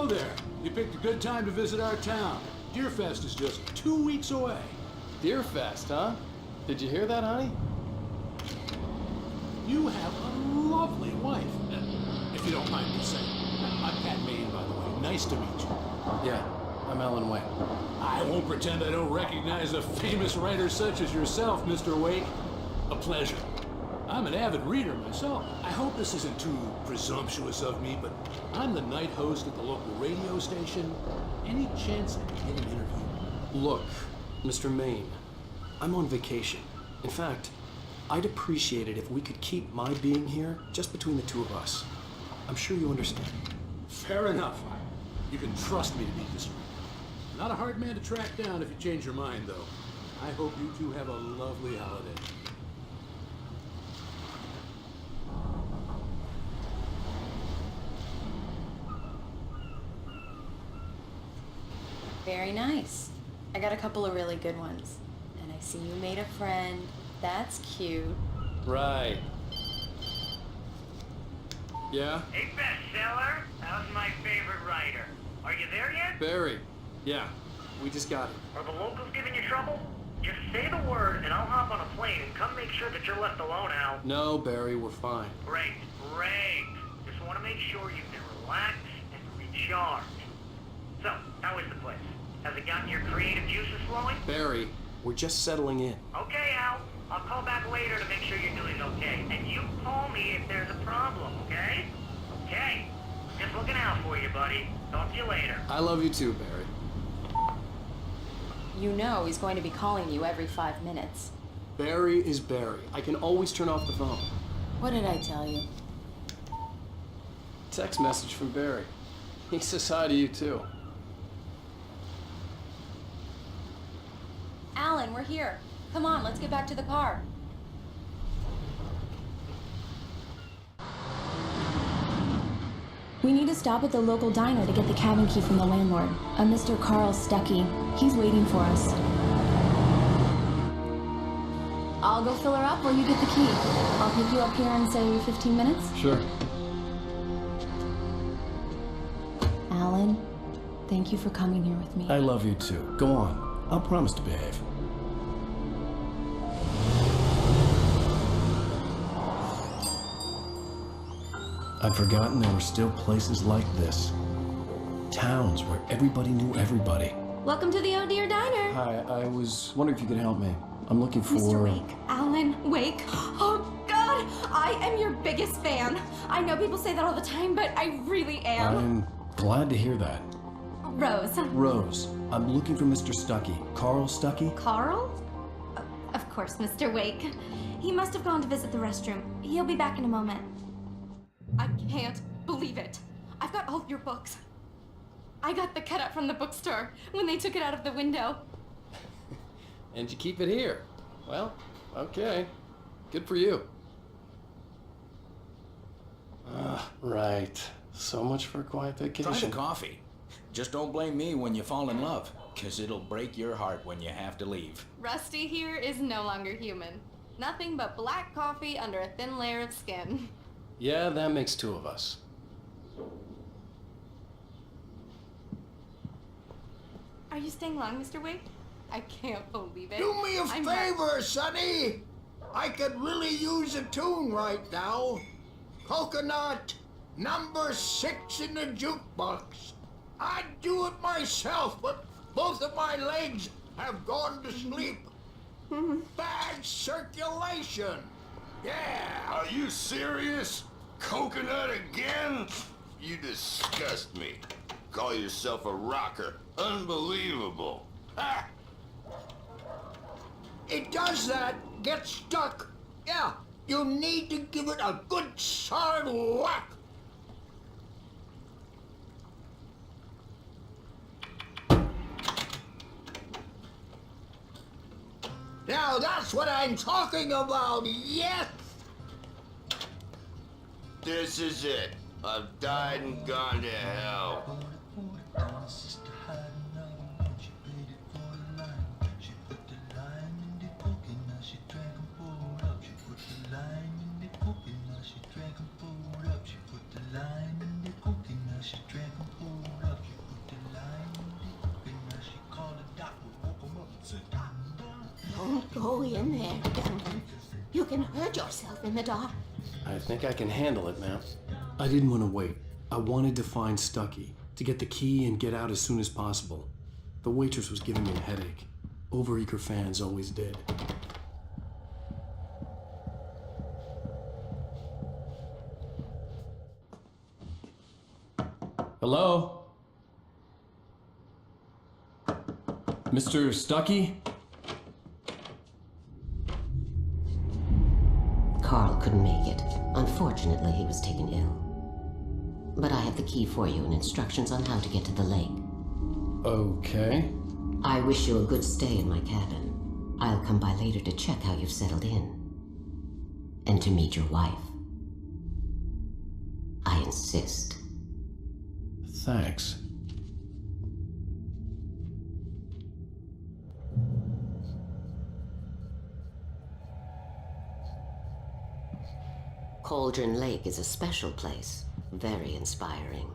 Hello there. You picked a good time to visit our town. Deerfest is just 2 weeks away. Deerfest, huh? Did you hear that, honey? You have a lovely wife. If you don't mind me saying. I'm Pat Maine, by the way. Nice to meet you. Yeah, I'm Alan Wake. I won't pretend I don't recognize a famous writer such as yourself, Mr. Wake. A pleasure. I'm an avid reader myself. I hope this isn't too presumptuous of me, but I'm the night host at the local radio station. Any chance I can get an interview? Look, Mr. Maine, I'm on vacation. In fact, I'd appreciate it if we could keep my being here just between the two of us. I'm sure you understand. Fair enough. You can trust me to be discreet. Not a hard man to track down if you change your mind, though. I hope you two have a lovely holiday. Very nice. I got a couple of really good ones. And I see you made a friend. That's cute. Right. Yeah? Hey, bestseller. How's my favorite writer? Are you there yet? Barry. Yeah, we just got it. Are the locals giving you trouble? Just say the word and I'll hop on a plane and come make sure that you're left alone, Al. No, Barry, we're fine. Great. Just want to make sure you can relax and recharge. So, how is the place? Has it gotten your creative juices flowing? Barry, we're just settling in. Okay, Al. I'll call back later to make sure you're doing okay. And you call me if there's a problem, okay? Okay. Just looking out for you, buddy. Talk to you later. I love you too, Barry. You know he's going to be calling you every 5 minutes. Barry is Barry. I can always turn off the phone. What did I tell you? Text message from Barry. He says hi to you too. Alan, we're here. Come on, let's get back to the car. We need to stop at the local diner to get the cabin key from the landlord, a Mr. Carl Stuckey. He's waiting for us. I'll go fill her up while you get the key. I'll pick you up here in, say, 15 minutes? Sure. Alan, thank you for coming here with me. I love you too. Go on. I'll promise to behave. I'd forgotten there were still places like this. Towns where everybody knew everybody. Welcome to the Oh Dear Diner. Hi, I was wondering if you could help me. I'm looking for... Mr. Wake. Alan Wake. Oh, God! I am your biggest fan. I know people say that all the time, but I really am. I'm glad to hear that. Rose. Rose, I'm looking for Mr. Stuckey. Carl Stuckey? Carl? Of course, Mr. Wake. He must have gone to visit the restroom. He'll be back in a moment. I can't believe it. I've got all your books. I got the cutout from the bookstore when they took it out of the window. And you keep it here. Well, okay. Good for you. Right. So much for a quiet vacation. Try the coffee. Just don't blame me when you fall in love, 'cause it'll break your heart when you have to leave. Rusty here is no longer human. Nothing but black coffee under a thin layer of skin. Yeah, that makes two of us. Are you staying long, Mr. Wake? I can't believe it. Do me a favor, Sonny. I could really use a tune right now. Coconut, number 6 in the jukebox. I'd do it myself, but both of my legs have gone to sleep. Bad circulation. Yeah. Are you serious? Coconut again? You disgust me. Call yourself a rocker. Unbelievable. Ha! It does that. Get stuck. Yeah, you need to give it a good solid whack. Now that's what I'm talking about, yes! This is it. I've died and gone to hell. go in there, young man. You can hurt yourself in the dark. I think I can handle it, ma'am. I didn't want to wait. I wanted to find Stucky, to get the key and get out as soon as possible. The waitress was giving me a headache. Overeager fans always did. Hello? Mr. Stucky? Carl couldn't make it. Unfortunately, he was taken ill. But I have the key for you and instructions on how to get to the lake. Okay. I wish you a good stay in my cabin. I'll come by later to check how you've settled in. And to meet your wife. I insist. Thanks. Cauldron Lake is a special place. Very inspiring.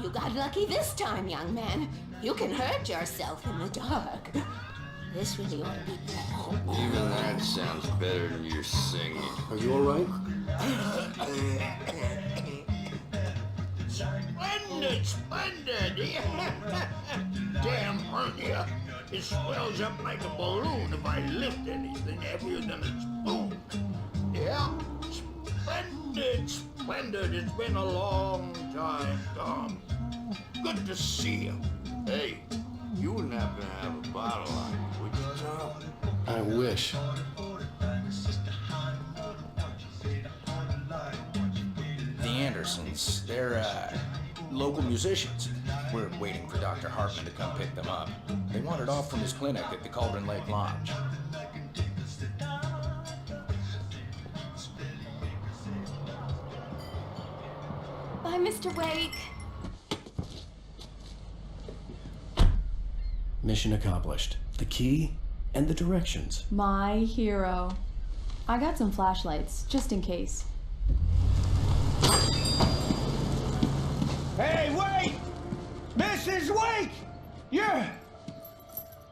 You got lucky this time, young man. You can hurt yourself in the dark. This really ought to be good. Even that sounds better than your singing. Are you alright? Splendid, splendid! Damn hernia. It swells up like a balloon if I lift anything heavier than a spoon. Yeah, splendid, splendid. It's been a long time, Tom. Good to see you. Hey, you wouldn't happen to have a bottle on you, would you, Tom? I wish. The Andersons, they're, local musicians. We're waiting for Dr. Hartman to come pick them up. They wandered off from his clinic at the Cauldron Lake Lodge. Bye, Mr. Wake. Mission accomplished. The key and the directions. My hero. I got some flashlights, just in case. Hey, wait! Mrs. Wake!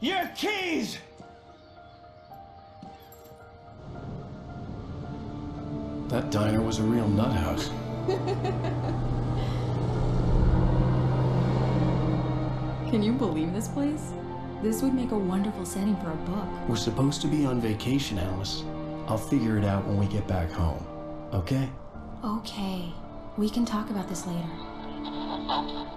Your keys! That diner was a real nut house. Can you believe this place? This would make a wonderful setting for a book. We're supposed to be on vacation, Alice. I'll figure it out when we get back home. Okay? Okay. We can talk about this later.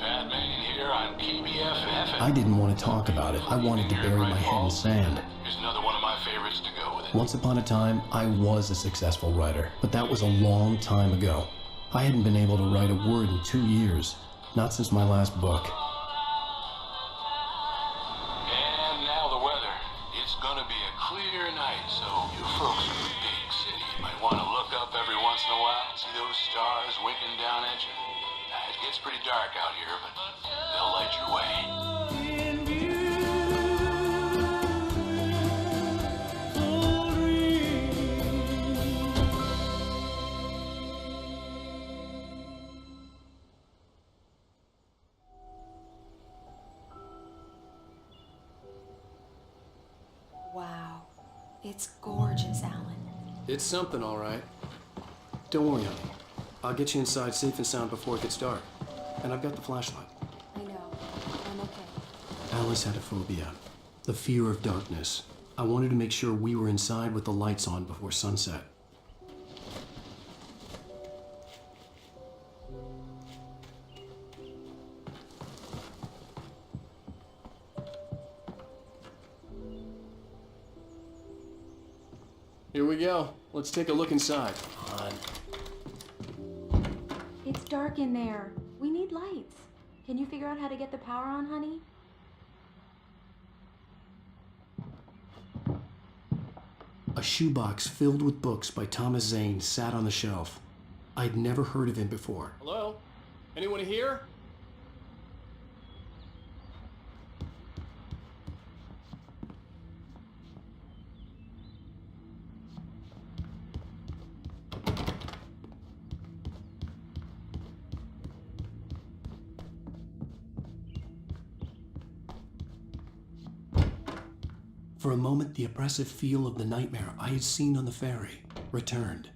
Pat Manning here on KBFF. I didn't want to talk about it. I wanted to bury my head in sand. Here's another one of my favorites to go with it. Once upon a time, I was a successful writer, but that was a long time ago. I hadn't been able to write a word in 2 years. Not since my last book. And now the weather. It's gonna be a clear night, so you folks in the big city might want to look up every once in a while, see those stars winking down at you. It gets pretty dark out here, but they'll light your way. Wow. It's gorgeous, Alan. It's something, all right. Don't worry, honey. I'll get you inside safe and sound before it gets dark. And I've got the flashlight. I know. I'm okay. Alice had a phobia. The fear of darkness. I wanted to make sure we were inside with the lights on before sunset. Here we go. Let's take a look inside. Come on. It's dark in there. We need lights. Can you figure out how to get the power on, honey? A shoebox filled with books by Thomas Zane sat on the shelf. I'd never heard of him before. Hello? Anyone here? For a moment, the oppressive feel of the nightmare I had seen on the ferry returned.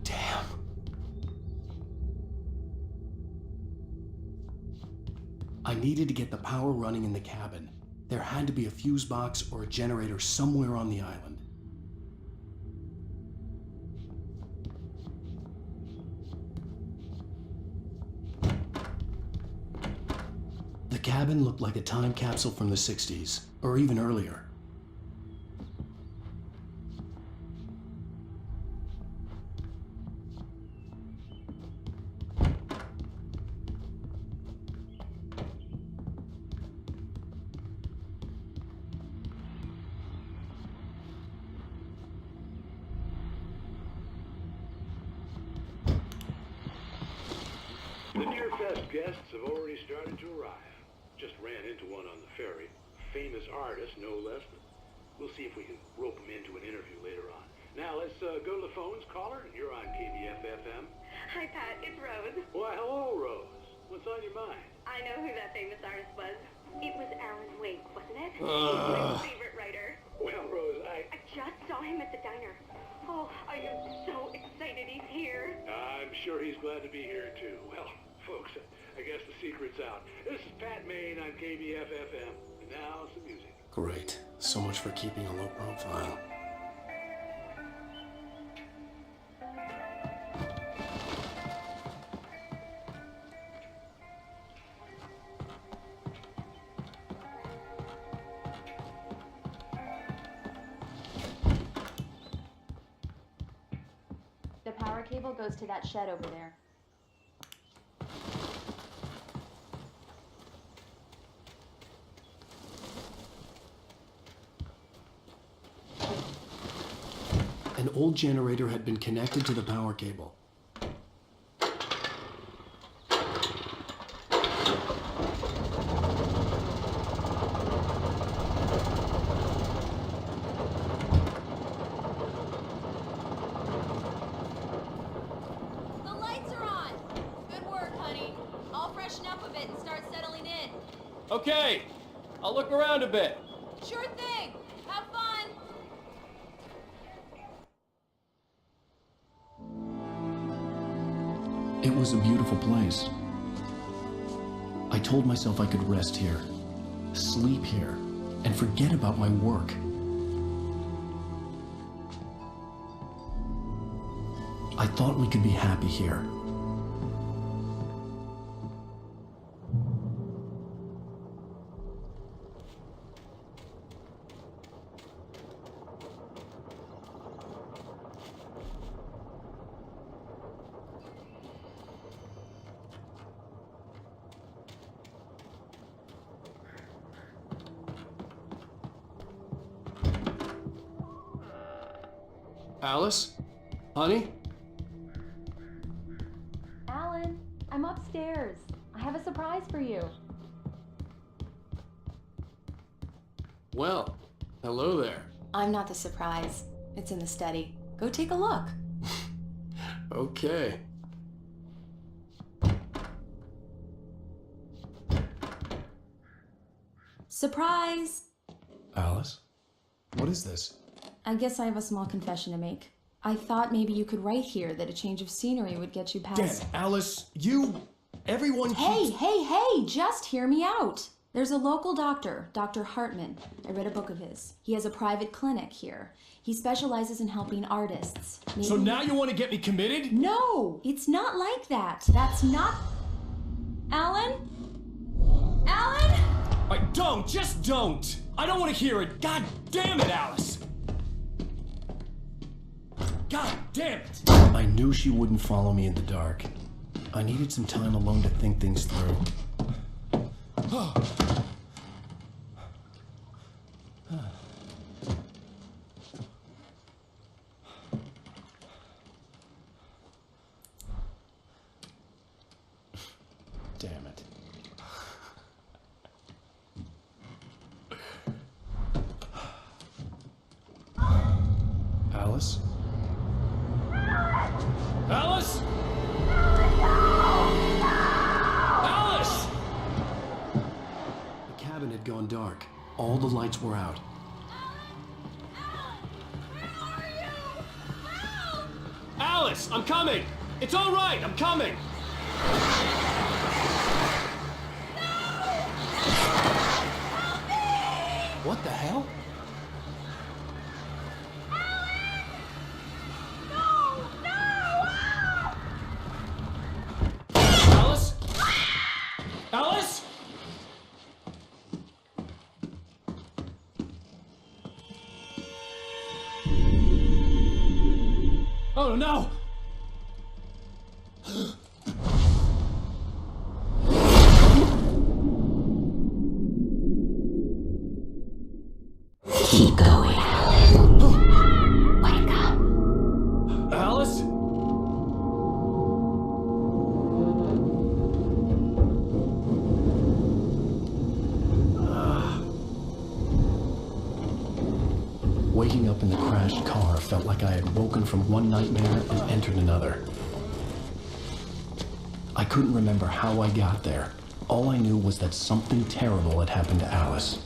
Damn. I needed to get the power running in the cabin. There had to be a fuse box or a generator somewhere on the island. The cabin looked like a time capsule from the 60s, or even earlier. The Deer Fest guests have already started to arrive. Just ran into one on the ferry. Famous artist, no less. We'll see if we can rope him into an interview later on. Now let's go to the phones. Caller, you're on KBF-FM. Hi, Pat. It's Rose. Why, hello, Rose. What's on your mind? I know who that famous artist was. It was Alan Wake, wasn't it? He's my favorite writer. Well, Rose, I just saw him at the diner. Oh, I am so excited he's here. I'm sure he's glad to be here, too. Well, folks, I guess the secret's out. This is Pat Maine on KBF-FM. And now some music. Great. So much for keeping a low profile. The power cable goes to that shed over there. An old generator had been connected to the power cable. The lights are on! Good work, honey. I'll freshen up a bit and start settling in. Okay, I'll look around a bit. Sure thing! Have fun! It was a beautiful place. I told myself I could rest here, sleep here, and forget about my work. I thought we could be happy here. Alice? Honey? Alan, I'm upstairs. I have a surprise for you. Well, hello there. I'm not the surprise. It's in the study. Go take a look. Okay. Surprise! Alice? What is this? I guess I have a small confession to make. I thought maybe you could write here that a change of scenery would get you past... Damn, Alice, everyone Hey, hey, hey! Just hear me out! There's a local doctor, Dr. Hartman. I read a book of his. He has a private clinic here. He specializes in helping artists. So now you want to get me committed? No! It's not like that. That's not... Alan? Alan? Just don't! I don't want to hear it! God damn it, Alice! God damn it! I knew she wouldn't follow me in the dark. I needed some time alone to think things through. Damn it. Alice? Alice? Alice! All the lights were out. Alice, I'm coming! It's all right, I'm coming! What the hell? Alice? Alice? Oh no! Keep going. Wake up. Alice? Waking up in the crashed car felt like I had woken from one nightmare and entered another. I couldn't remember how I got there. All I knew was that something terrible had happened to Alice.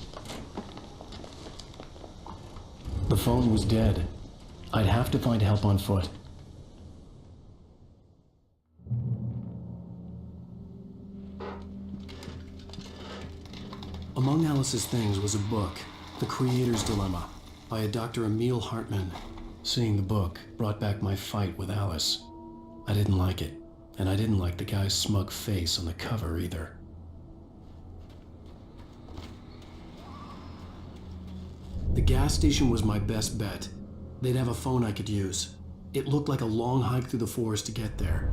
The phone was dead. I'd have to find help on foot. Among Alice's things was a book, The Creator's Dilemma, by a Dr. Emil Hartman. Seeing the book brought back my fight with Alice. I didn't like it, and I didn't like the guy's smug face on the cover either. The gas station was my best bet. They'd have a phone I could use. It looked like a long hike through the forest to get there.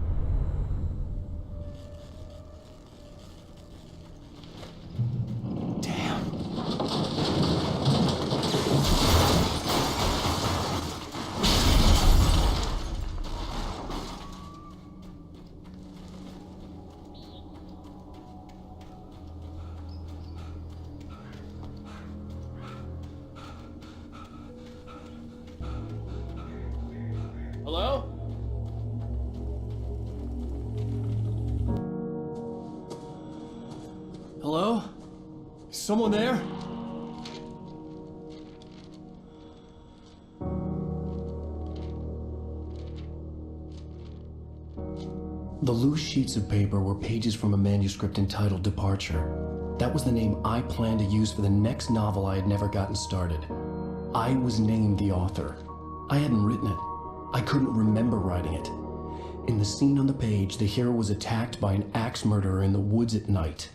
Damn. Hello? Hello? Is someone there? The loose sheets of paper were pages from a manuscript entitled Departure. That was the name I planned to use for the next novel I had never gotten started. I was named the author. I hadn't written it. I couldn't remember writing it. In the scene on the page, the hero was attacked by an axe murderer in the woods at night.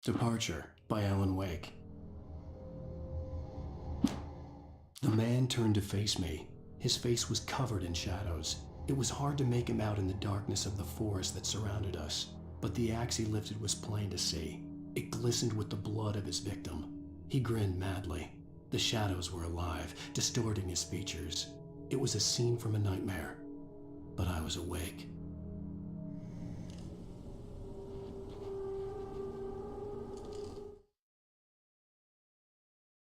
Departure by Alan Wake. The man turned to face me. His face was covered in shadows. It was hard to make him out in the darkness of the forest that surrounded us, but the axe he lifted was plain to see. It glistened with the blood of his victim. He grinned madly. The shadows were alive, distorting his features. It was a scene from a nightmare, but I was awake.